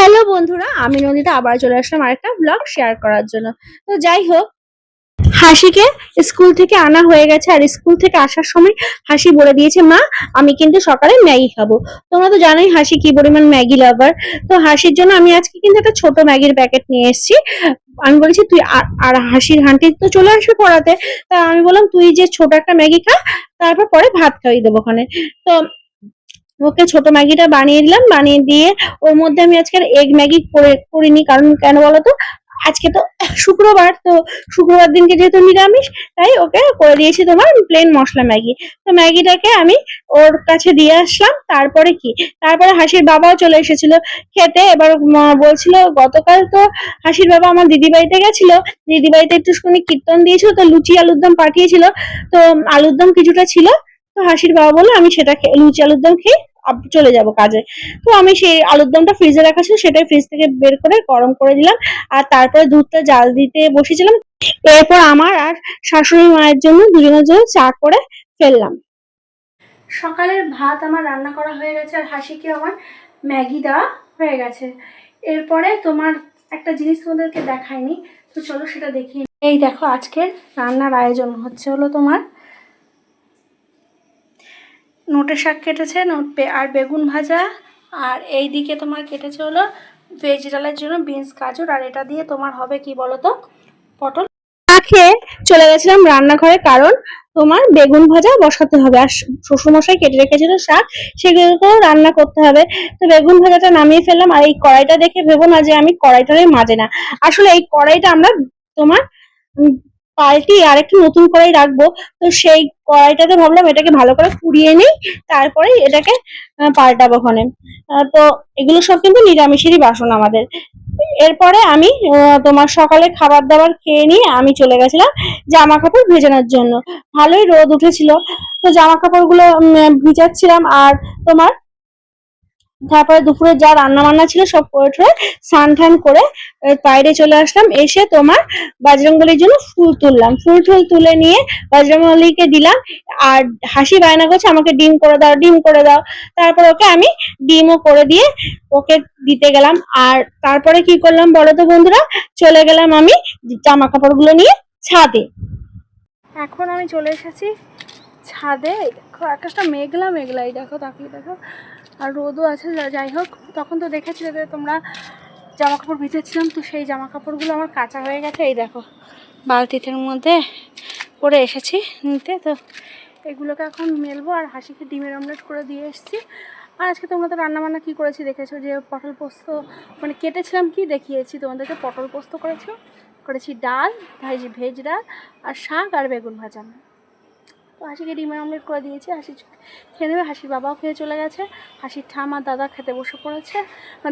Hello বন্ধুরা, আমি নন্দিতা আবার চলে আসলাম আরেকটা ব্লগ শেয়ার করার জন্য। তো যাই হোক, হাসিকে স্কুল থেকে আনা হয়ে গেছে, আর স্কুল থেকে আসার সময় হাসি বলে দিয়েছে, মা আমি কিন্তু সকালে ম্যাগি খাবো। তোমরা তো জানোই হাসি কি পরিমাণ ম্যাগি লাভার। তো হাসির জন্য আমি আজকে কিন্তু একটা ছোট ম্যাগির প্যাকেট নিয়ে এসেছি। আমি বলেছি তুই আর হাসির হান্টি তো চলে আসবে পড়াতে, তা আমি বললাম তুই যে ছোট একটা ম্যাগি খা, তারপর পরে ভাত খাইয়ে দেবো ওখানে। তো ওকে ছোট ম্যাগিটা বানিয়ে দিলাম, বানিয়ে দিয়ে ওর মধ্যে আমি আজকে এগ ম্যাগি করিনি, কারণ কেন বলতো, আজকে তো শুক্রবার, তো শুক্রবার দিনকে যেহেতু নিরামিষ, তাই ওকে করে দিয়েছি তোমার প্লেন মশলা ম্যাগি। তো ম্যাগিটাকে আমি ওর কাছে দিয়ে আসলাম। তারপরে হাসির বাবাও চলে এসেছিল খেতে। এবার বলছিল, গতকাল তো হাসির বাবা আমার দিদি বাড়িতে গেছিল, দিদি বাড়িতে একটুখানি কীর্তন দিয়েছিল, তো লুচি আলুর দম পাঠিয়েছিল, তো আলুর দম কিছুটা ছিল। তো হাসির বাবা বললো আমি সেটা লুচি আলুর দম খেয়ে চলে যাব কাজে। তো আমি সেই আলুর দমটা ফ্রিজে রাখা ছিল, সেটাই ফ্রিজ থেকে বের করে গরম করে দিলাম, আর তারপরে দুধটা জাল দিতে বসেছিলাম। এরপর আমার আর শাশুড়ি মায়ের জন্য, দুজনের জন্য চা করে ফেললাম। সকালের ভাত আমার রান্না করা হয়ে গেছে, আর হাসিকে আমার ম্যাগি দেওয়া হয়ে গেছে। এরপরে তোমার একটা জিনিস তোমাদেরকে দেখাইনি, তো চলো সেটা দেখি। এই দেখো, আজকে রান্নার আয়োজন হচ্ছে হলো তোমার নোটে শাক কেটেছে, আর বেগুন ভাজা, আর এই দিকে তোমার কেটেছে হলো ভেজ ডালের জন্য বিনস গাজর, আর এটা দিয়ে তোমার হবে কি বলতো, পটল। খেয়ে চলে গেছিলাম রান্নাঘরে, কারণ তোমার বেগুন ভাজা বসাতে হবে, আর শ্বশুরমশাই কেটে রেখেছিল শাক, সেগুলোকেও রান্না করতে হবে। তো বেগুন ভাজাটা নামিয়ে ফেললাম। আর এই কড়াইটা দেখে ভেবো না যে আমি কড়াইটারে মাজে না, আসলে এই কড়াইটা আমরা তোমার পাল্টিয়ে আরেকটু নতুন কড়াই রাখবো। তো সেই কড়াইটাতে ভাবলাম এটাকে ভালো করে পুড়িয়ে নিই, তারপরে এটাকে পাল্টাবো ওখানে। তো এগুলো সব কিন্তু নিরামিষেরই বাসন আমাদের। এরপরে আমি তোমার সকালে খাবার দাবার খেয়ে নিয়ে আমি চলে গেছিলাম জামা কাপড় ভেজানোর জন্য। ভালোই রোদ উঠেছিল, তো জামা কাপড়গুলো ভিজাচ্ছিলাম। আর তোমার তারপরে দুপুরে যা রান্না বান্না ছিল সব করে স্নান টান করে বাইরে চলে আসলাম। এসে তোমার বজরংবলির জন্য ফুল তুললাম, ফুল তুলে নিয়ে বজরংবলিকে দিলাম। আর হাসি বায়না করছে আমাকে ডিম করে দাও, ডিম করে দাও। তারপর ওকে আমি ডিমও করে দিয়ে ওকে দিতে গেলাম। আর তারপরে কি করলাম বলো তো বন্ধুরা, চলে গেলাম আমি জামা কাপড়গুলো নিয়ে ছাদে। এখন আমি চলে এসেছি ছাদে। দেখো আকাশটা মেঘলা মেঘলা, এই দেখো, তাকিয়ে দেখো, আর রোদও আছে। যাই হোক, তখন তো দেখেছিলে যে তোমরা জামা কাপড় ভিজেছিলাম, তো সেই জামা কাপড়গুলো আমার কাঁচা হয়ে গেছে। এই দেখো বালতিটার মধ্যে করে এসেছি নিতে। তো এগুলোকে এখন মেলবো, আর হাসিকে ডিমের অমলেট করে দিয়ে এসেছি। আর আজকে তোমরা তো রান্নাবান্না কী করেছি দেখেছো, যে পটল পোস্ত মানে কেটেছিলাম, কি দেখিয়েছি তোমাদেরকে, পটল পোস্ত করেছি ডাল, ভেজ ডাল, আর শাক, আর বেগুন ভাজা। তো হাসিকে ডিমের অমলেট করে দিয়েছি, হাসি খেয়ে নেবে। হাসির বাবাও খেয়ে চলে গেছে, হাসির ঠাম আর দাদা খেতে বসে পড়েছে,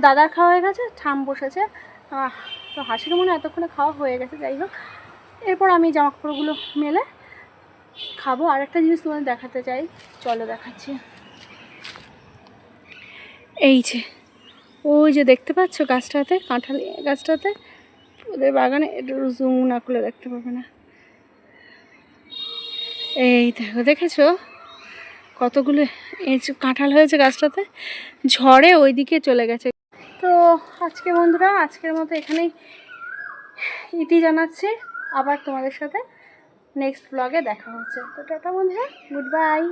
দাদার খাওয়া হয়ে গেছে, ঠাম বসেছে। তো হাসির মনে এতক্ষণে খাওয়া হয়ে গেছে। যাই হোক, এরপর আমি জামা কাপড়গুলো মেলে খাবো। আর একটা জিনিস তোমাদের দেখাতে চাই, চলো দেখাচ্ছি। এই যে ওই যে দেখতে পাচ্ছ গাছটাতে, কাঁঠাল গাছটাতে, ওদের বাগানে, একটু জুম না করলে দেখতে পাবে না। এই দেখো, দেখেছো কতগুলো কাঁঠাল হয়েছে গাছটাতে, ঝড়ে ওইদিকে চলে গেছে। তো আজকে বন্ধুরা, আজকের মতো এখানেই ইতি জানাচ্ছি। আবার তোমাদের সাথে নেক্সট ব্লগে দেখা হচ্ছে। তো টাটা বন্ধুরা, গুড বাই।